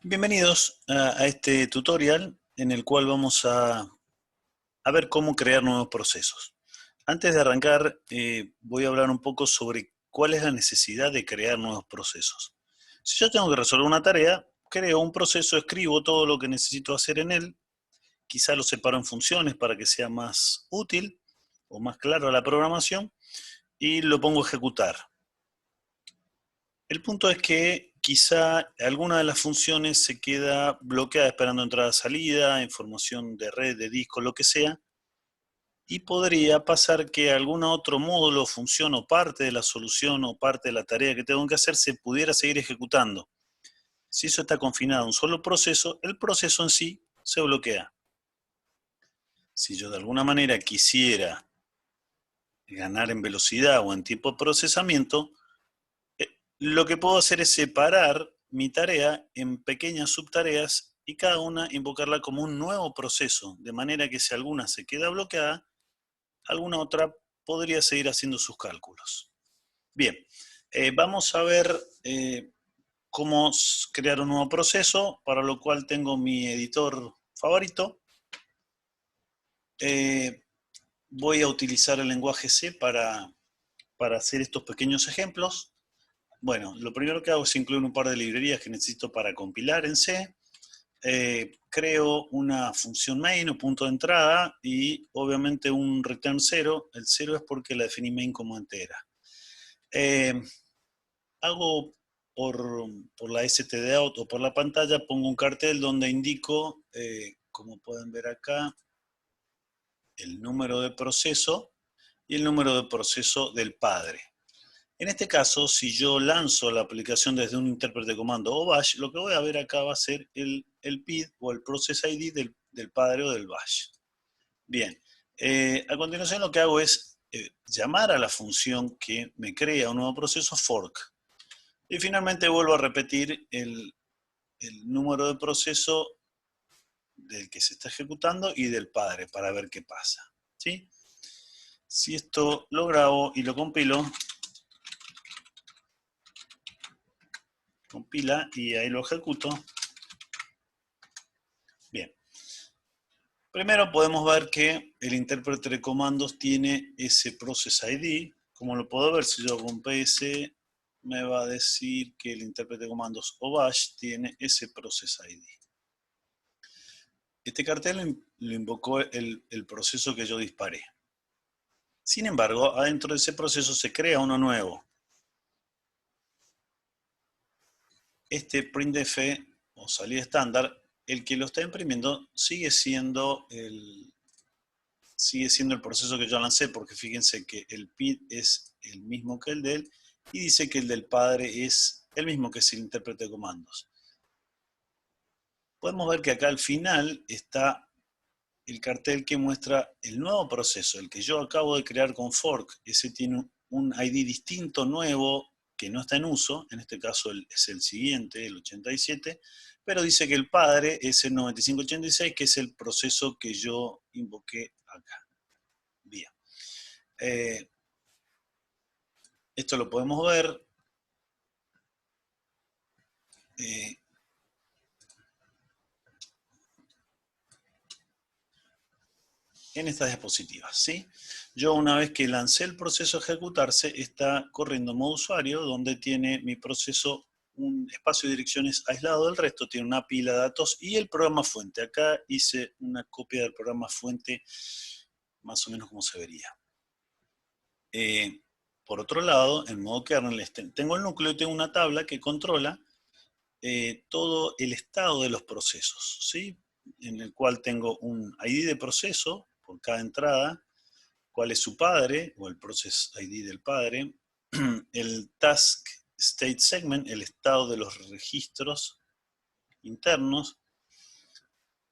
Bienvenidos a este tutorial en el cual vamos a ver cómo crear nuevos procesos. Antes de arrancar, voy a hablar un poco sobre cuál es la necesidad de crear nuevos procesos. Si yo tengo que resolver una tarea, creo un proceso, escribo todo lo que necesito hacer en él, quizá lo separo en funciones para que sea más útil o más claro la programación, y lo pongo a ejecutar. El punto es que quizá alguna de las funciones se queda bloqueada esperando entrada-salida, información de red, de disco, lo que sea, y podría pasar que algún otro módulo, función o parte de la solución o parte de la tarea que tengo que hacer se pudiera seguir ejecutando. Si eso está confinado a un solo proceso, el proceso en sí se bloquea. Si yo de alguna manera quisiera ganar en velocidad o en tiempo de procesamiento, lo que puedo hacer es separar mi tarea en pequeñas subtareas y cada una invocarla como un nuevo proceso, de manera que si alguna se queda bloqueada, alguna otra podría seguir haciendo sus cálculos. Bien, vamos a ver cómo crear un nuevo proceso, para lo cual tengo mi editor favorito. Voy a utilizar el lenguaje C para hacer estos pequeños ejemplos. Bueno, lo primero que hago es incluir un par de librerías que necesito para compilar en C. Creo una función main o punto de entrada y obviamente un return 0. El 0 es porque la definí main como entera. Hago por la stdout o por la pantalla, pongo un cartel donde indico, como pueden ver acá, el número de proceso y el número de proceso del padre. En este caso, si yo lanzo la aplicación desde un intérprete de comando o bash, lo que voy a ver acá va a ser el PID o el process ID del padre o del bash. Bien, a continuación lo que hago es llamar a la función que me crea un nuevo proceso, fork. Y finalmente vuelvo a repetir el número de proceso del que se está ejecutando y del padre para ver qué pasa. ¿Sí? Si esto lo grabo y lo compilo, compila y ahí lo ejecuto. Bien. Primero podemos ver que el intérprete de comandos tiene ese process ID. Como lo puedo ver, si yo hago un PS, me va a decir que el intérprete de comandos o bash tiene ese process ID. Este cartel lo invocó el proceso que yo disparé. Sin embargo, adentro de ese proceso se crea uno nuevo. Este printf o salida estándar, el que lo está imprimiendo sigue siendo el proceso que yo lancé, porque fíjense que el PID es el mismo que el de él, y dice que el del padre es el mismo, que es el intérprete de comandos. Podemos ver que acá al final está el cartel que muestra el nuevo proceso, el que yo acabo de crear con fork. Ese tiene un ID distinto, nuevo, que no está en uso, en este caso es el siguiente, el 87, pero dice que el padre es el 9586, que es el proceso que yo invoqué acá. Bien. Esto lo podemos ver en estas diapositivas, ¿sí? Yo, una vez que lancé el proceso a ejecutarse, está corriendo modo usuario, donde tiene mi proceso un espacio de direcciones aislado del resto, tiene una pila de datos y el programa fuente. Acá hice una copia del programa fuente, más o menos como se vería. Por otro lado, en modo kernel, tengo el núcleo y tengo una tabla que controla todo el estado de los procesos, ¿sí? En el cual tengo un ID de proceso por cada entrada, cuál es su padre, o el process ID del padre, el task state segment, el estado de los registros internos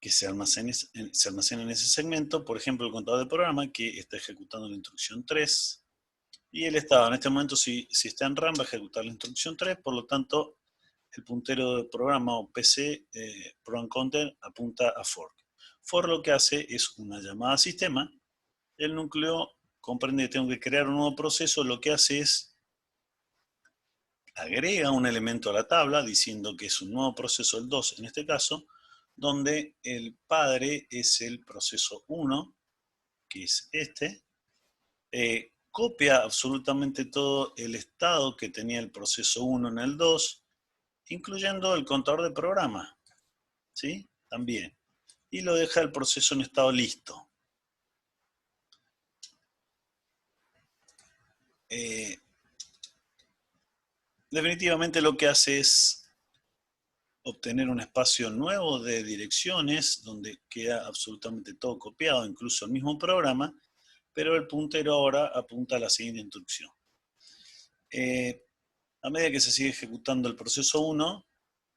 que se almacenan en ese segmento, por ejemplo, el contador de programa que está ejecutando la instrucción 3, y el estado, en este momento, si está en RAM, va a ejecutar la instrucción 3, por lo tanto, el puntero del programa o PC, program counter, apunta a fork. For lo que hace es una llamada a sistema. El núcleo comprende que tengo que crear un nuevo proceso. Lo que hace es agrega un elemento a la tabla diciendo que es un nuevo proceso, el 2 en este caso, donde el padre es el proceso 1, que es este, copia absolutamente todo el estado que tenía el proceso 1 en el 2, incluyendo el contador de programa, ¿sí? También. Y lo deja el proceso en estado listo. Definitivamente lo que hace es obtener un espacio nuevo de direcciones donde queda absolutamente todo copiado, incluso el mismo programa, pero el puntero ahora apunta a la siguiente instrucción. A medida que se sigue ejecutando el proceso 1,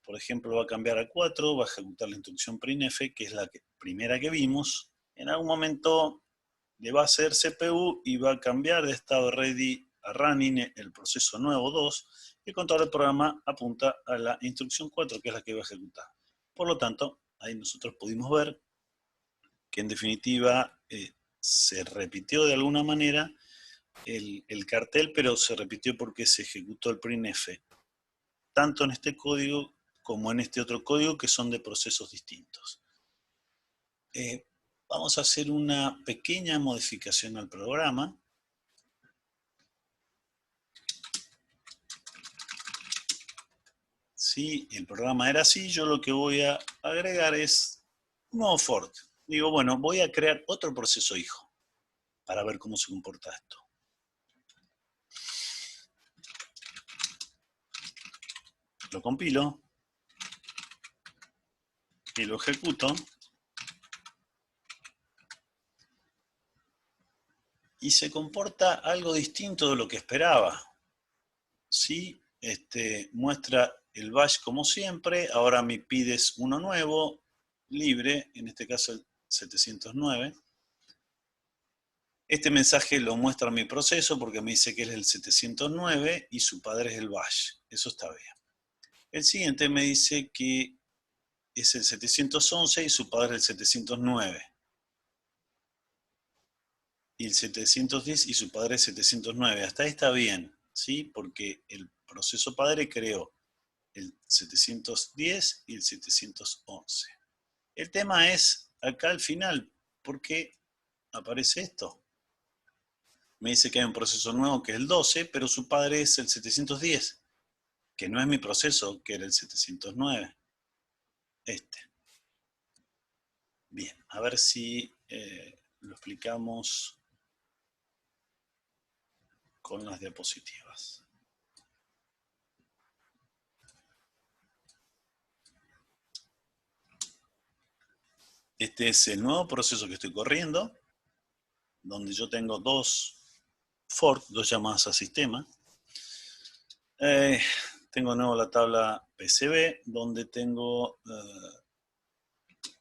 por ejemplo, va a cambiar a 4, va a ejecutar la instrucción printf, que es la primera que vimos. En algún momento le va a hacer CPU y va a cambiar de estado ready a running el proceso nuevo 2, y el contador del programa apunta a la instrucción 4, que es la que va a ejecutar. Por lo tanto, ahí nosotros pudimos ver que en definitiva se repitió de alguna manera el cartel, pero se repitió porque se ejecutó el printf, tanto en este código como en este otro código, que son de procesos distintos. Vamos a hacer una pequeña modificación al programa. Si el programa era así, yo lo que voy a agregar es un nuevo fork. Digo, bueno, voy a crear otro proceso hijo para ver cómo se comporta esto. Lo compilo y lo ejecuto. Y se comporta algo distinto de lo que esperaba. ¿Sí? Muestra el bash como siempre. Ahora me pides uno nuevo, libre, en este caso el 709. Este mensaje lo muestra mi proceso porque me dice que es el 709 y su padre es el bash. Eso está bien. El siguiente me dice que es el 711 y su padre es el 709. Y el 710 y su padre es 709. Hasta ahí está bien, ¿sí? Porque el proceso padre creó el 710 y el 711. El tema es acá al final, ¿por qué aparece esto? Me dice que hay un proceso nuevo que es el 12, pero su padre es el 710, que no es mi proceso, que era el 709. Bien, a ver si lo explicamos con las diapositivas. Este es el nuevo proceso que estoy corriendo, donde yo tengo dos forks, dos llamadas a sistema. Tengo de nuevo la tabla PCB, donde tengo,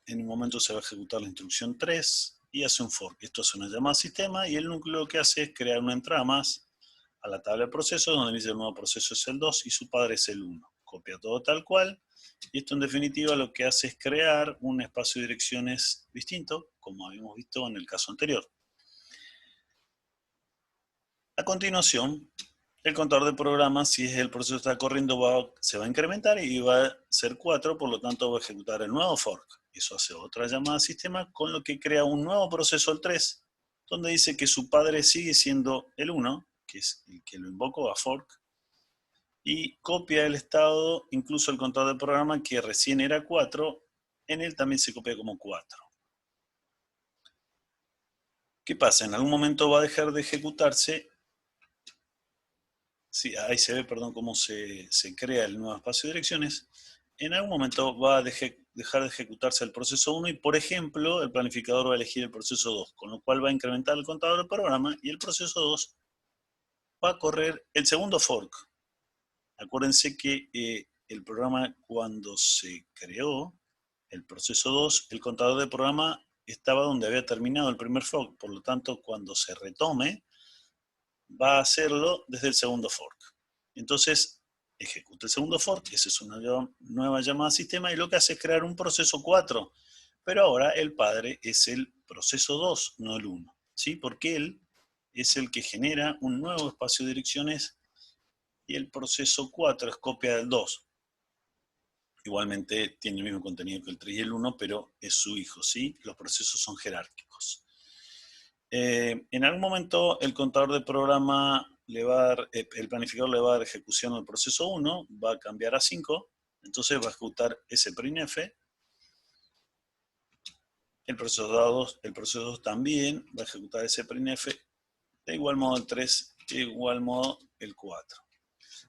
en un momento se va a ejecutar la instrucción 3 y hace un fork. Esto es una llamada a sistema y el núcleo lo que hace es crear una entrada más a la tabla de procesos, donde dice el nuevo proceso es el 2 y su padre es el 1. Copia todo tal cual. Y esto en definitiva lo que hace es crear un espacio de direcciones distinto, como habíamos visto en el caso anterior. A continuación, el contador de programas, si el proceso está corriendo, se va a incrementar y va a ser 4, por lo tanto va a ejecutar el nuevo fork. Eso hace otra llamada al sistema, con lo que crea un nuevo proceso, el 3, donde dice que su padre sigue siendo el 1, que es el que lo invocó a fork, y copia el estado, incluso el contador de programa que recién era 4, en él también se copia como 4. ¿Qué pasa? En algún momento va a dejar de ejecutarse. Sí, ahí se ve, perdón, cómo se crea el nuevo espacio de direcciones. En algún momento va a dejar de ejecutarse el proceso 1 y, por ejemplo, el planificador va a elegir el proceso 2, con lo cual va a incrementar el contador del programa y el proceso 2 va a correr el segundo fork. Acuérdense que el programa, cuando se creó, el proceso 2, el contador de programa estaba donde había terminado el primer fork, por lo tanto, cuando se retome, va a hacerlo desde el segundo fork. Entonces, ejecuta el segundo fork, esa es una nueva llamada a sistema, y lo que hace es crear un proceso 4, pero ahora el padre es el proceso 2, no el 1, ¿sí? Porque él es el que genera un nuevo espacio de direcciones y el proceso 4 es copia del 2. Igualmente tiene el mismo contenido que el 3 y el 1, pero es su hijo, ¿sí? Los procesos son jerárquicos. En algún momento el contador de programa le va a dar, el planificador le va a dar ejecución al proceso 1, va a cambiar a 5, entonces va a ejecutar ese printf. El proceso 2 también va a ejecutar ese printf, de igual modo el 3, de igual modo el 4.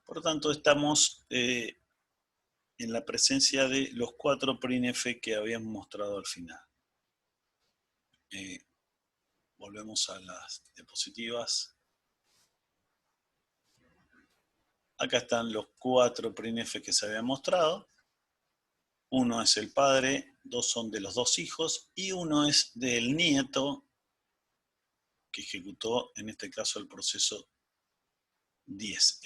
Por lo tanto, estamos en la presencia de los 4 printf que habíamos mostrado al final. Volvemos a las diapositivas. Acá están los 4 printf que se habían mostrado. Uno es el padre, 2 son de los 2 hijos y uno es del nieto que ejecutó en este caso el proceso 10.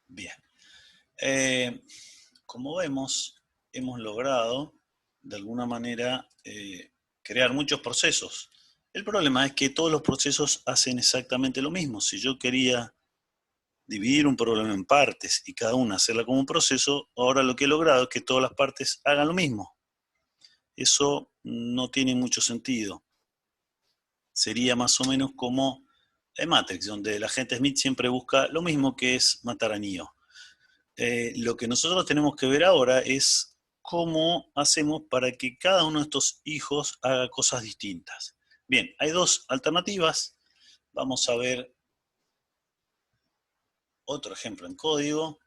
Bien. Como vemos, hemos logrado de alguna manera crear muchos procesos. El problema es que todos los procesos hacen exactamente lo mismo. Si yo quería dividir un problema en partes y cada una hacerla como un proceso, ahora lo que he logrado es que todas las partes hagan lo mismo. Eso no tiene mucho sentido. Sería más o menos como en Matrix, donde el agente Smith siempre busca lo mismo, que es matar a Neo. Lo que nosotros tenemos que ver ahora es cómo hacemos para que cada uno de estos hijos haga cosas distintas. Bien, hay 2 alternativas. Vamos a ver otro ejemplo en código.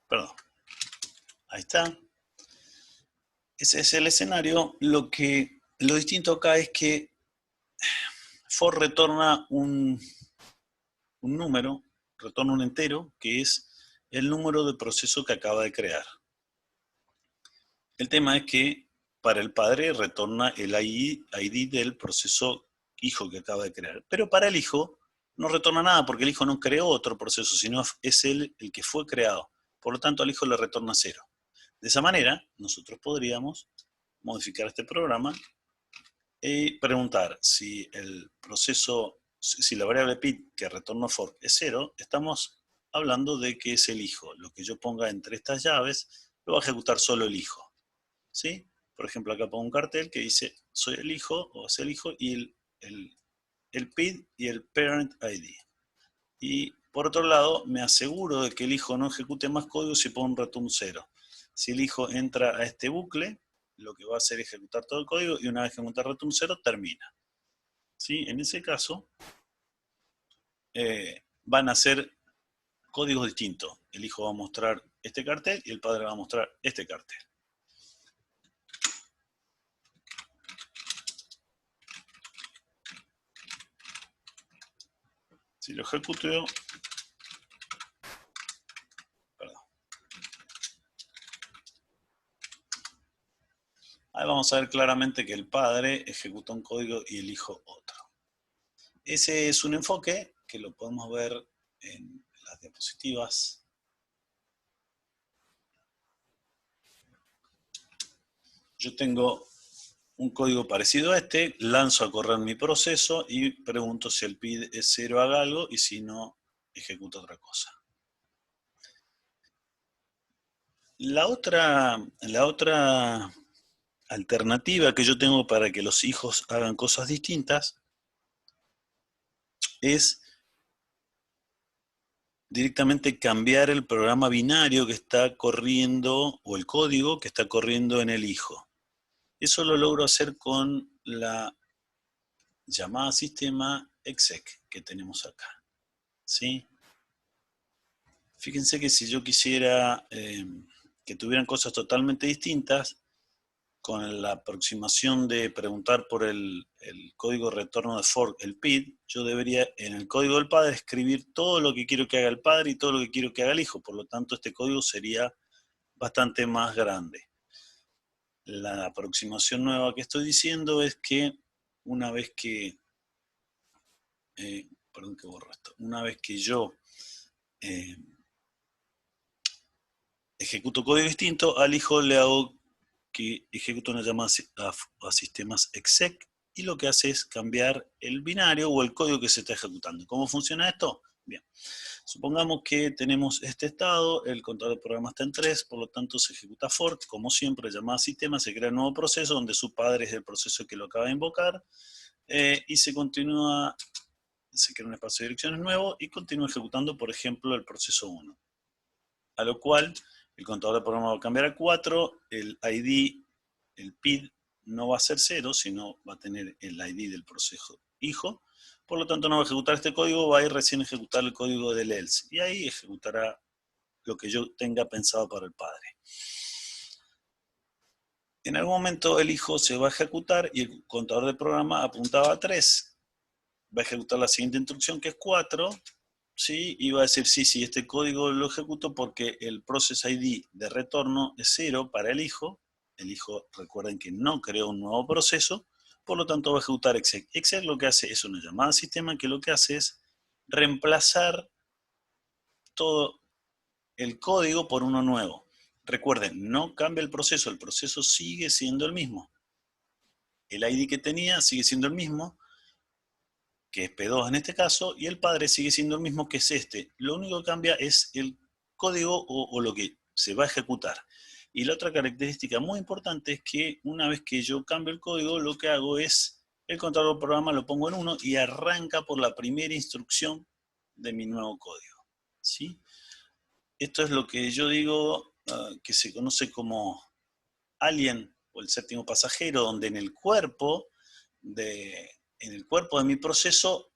Perdón. Ahí está. Ese es el escenario. Lo distinto acá es que for retorna un número, retorna un entero, que es el número de proceso que acaba de crear. El tema es que para el padre retorna el ID del proceso hijo que acaba de crear. Pero para el hijo no retorna nada porque el hijo no creó otro proceso, sino es él el que fue creado. Por lo tanto, al hijo le retorna 0. De esa manera, nosotros podríamos modificar este programa y preguntar si el proceso, si la variable PID que retorna for es 0, estamos hablando de que es el hijo. Lo que yo ponga entre estas llaves lo va a ejecutar solo el hijo. ¿Sí? Por ejemplo, acá pongo un cartel que dice soy el hijo o es el hijo y el PID y el parent ID. Y por otro lado, me aseguro de que el hijo no ejecute más código si pongo un return 0. Si el hijo entra a este bucle, lo que va a hacer es ejecutar todo el código y una vez que ejecuta return 0, termina. ¿Sí? En ese caso, van a ser códigos distintos. El hijo va a mostrar este cartel y el padre va a mostrar este cartel. Si lo ejecuto, ahí vamos a ver claramente que el padre ejecuta un código y el hijo otro. Ese es un enfoque que lo podemos ver en las diapositivas. Yo tengo un código parecido a este, lanzo a correr mi proceso y pregunto si el PID es 0, haga algo, y si no, ejecuta otra cosa. La otra alternativa que yo tengo para que los hijos hagan cosas distintas es directamente cambiar el programa binario que está corriendo, o el código que está corriendo en el hijo. Eso lo logro hacer con la llamada sistema exec que tenemos acá. ¿Sí? Fíjense que si yo quisiera que tuvieran cosas totalmente distintas, con la aproximación de preguntar por el código de retorno de fork, el PID, yo debería en el código del padre escribir todo lo que quiero que haga el padre y todo lo que quiero que haga el hijo. Por lo tanto, este código sería bastante más grande. La aproximación nueva que estoy diciendo es que una vez que, una vez que yo ejecuto código distinto, al hijo le hago que ejecuta una llamada a sistemas exec y lo que hace es cambiar el binario o el código que se está ejecutando. ¿Cómo funciona esto? Bien, supongamos que tenemos este estado, el contador de programa está en 3, por lo tanto se ejecuta fork, como siempre, llamada a sistema, se crea un nuevo proceso donde su padre es el proceso que lo acaba de invocar, y se continúa, se crea un espacio de direcciones nuevo y continúa ejecutando, por ejemplo, el proceso 1. A lo cual el contador de programa va a cambiar a 4, el ID, el PID no va a ser 0, sino va a tener el ID del proceso hijo. Por lo tanto, no va a ejecutar este código, va a ir recién a ejecutar el código del else. Y ahí ejecutará lo que yo tenga pensado para el padre. En algún momento el hijo se va a ejecutar y el contador de programa apuntaba a 3. Va a ejecutar la siguiente instrucción, que es 4. ¿Sí? Y va a decir, sí, este código lo ejecuto porque el process ID de retorno es 0 para el hijo. El hijo, recuerden que no creó un nuevo proceso, por lo tanto va a ejecutar exec. Exec lo que hace es una llamada al sistema que lo que hace es reemplazar todo el código por uno nuevo. Recuerden, no cambia el proceso sigue siendo el mismo. El ID que tenía sigue siendo el mismo, que es P2 en este caso, y el padre sigue siendo el mismo, que es este. Lo único que cambia es el código o lo que se va a ejecutar. Y la otra característica muy importante es que una vez que yo cambio el código, lo que hago es, el contador del programa lo pongo en 1 y arranca por la primera instrucción de mi nuevo código. ¿Sí? Esto es lo que yo digo que se conoce como Alien o el séptimo pasajero, donde en el cuerpo de mi proceso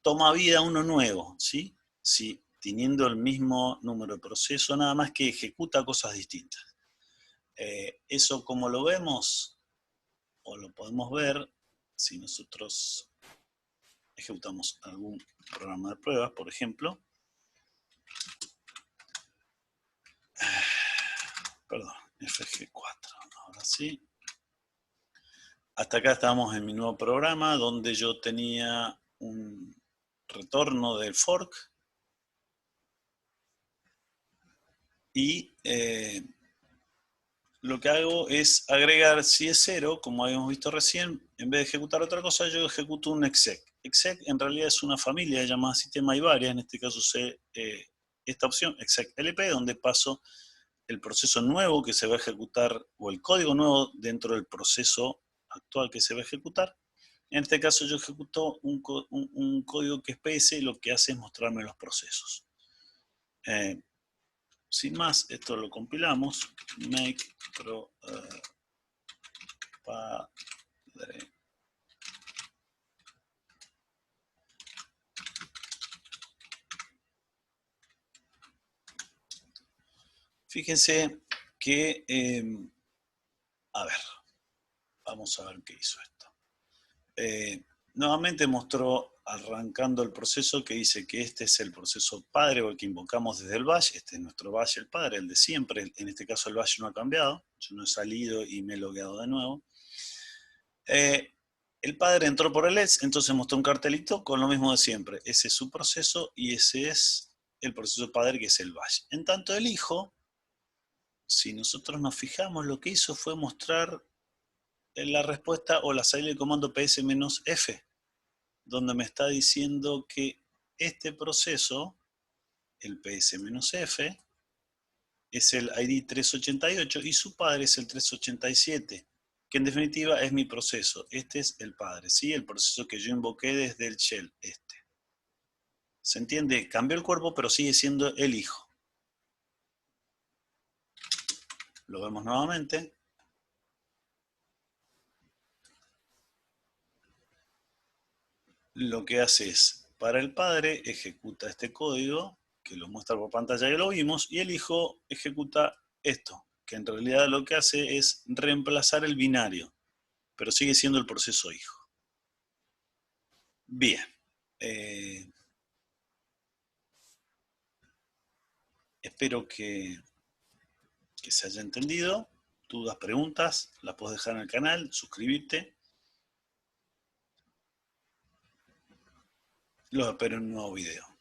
toma vida uno nuevo, ¿sí? Sí, teniendo el mismo número de proceso, nada más que ejecuta cosas distintas. Eso, como lo vemos, o lo podemos ver, si nosotros ejecutamos algún programa de pruebas, por ejemplo. Perdón, FG4, ahora sí. Hasta acá estamos en mi nuevo programa, donde yo tenía un retorno del fork, y lo que hago es agregar, si es 0, como habíamos visto recién, en vez de ejecutar otra cosa, yo ejecuto un exec. Exec en realidad es una familia llamada sistema y varias, en este caso usé esta opción, exec LP, donde paso el proceso nuevo que se va a ejecutar, o el código nuevo dentro del proceso actual que se va a ejecutar. En este caso yo ejecuto un código que es PS, y lo que hace es mostrarme los procesos. Sin más, esto lo compilamos. Make pro padre. Fíjense que, a ver, vamos a ver qué hizo esto. Nuevamente mostró, arrancando el proceso, que dice que este es el proceso padre o el que invocamos desde el bash. Este es nuestro bash, el padre, el de siempre. En este caso el bash no ha cambiado. Yo no he salido y me he logueado de nuevo. El padre entró por el else, entonces mostró un cartelito con lo mismo de siempre. Ese es su proceso y ese es el proceso padre, que es el bash. En tanto el hijo, si nosotros nos fijamos, lo que hizo fue mostrar la respuesta o la salida del comando ps-f, donde me está diciendo que este proceso, el ps-f, es el ID 388 y su padre es el 387, que en definitiva es mi proceso. Este es el padre, ¿sí? El proceso que yo invoqué desde el shell, este. ¿Se entiende? Cambió el cuerpo, pero sigue siendo el hijo. Lo vemos nuevamente. Lo que hace es, para el padre, ejecuta este código, que lo muestra por pantalla, que lo vimos, y el hijo ejecuta esto, que en realidad lo que hace es reemplazar el binario, pero sigue siendo el proceso hijo. Bien. Espero que se haya entendido. Dudas, preguntas, las puedes dejar en el canal, suscribirte. Los espero en un nuevo video.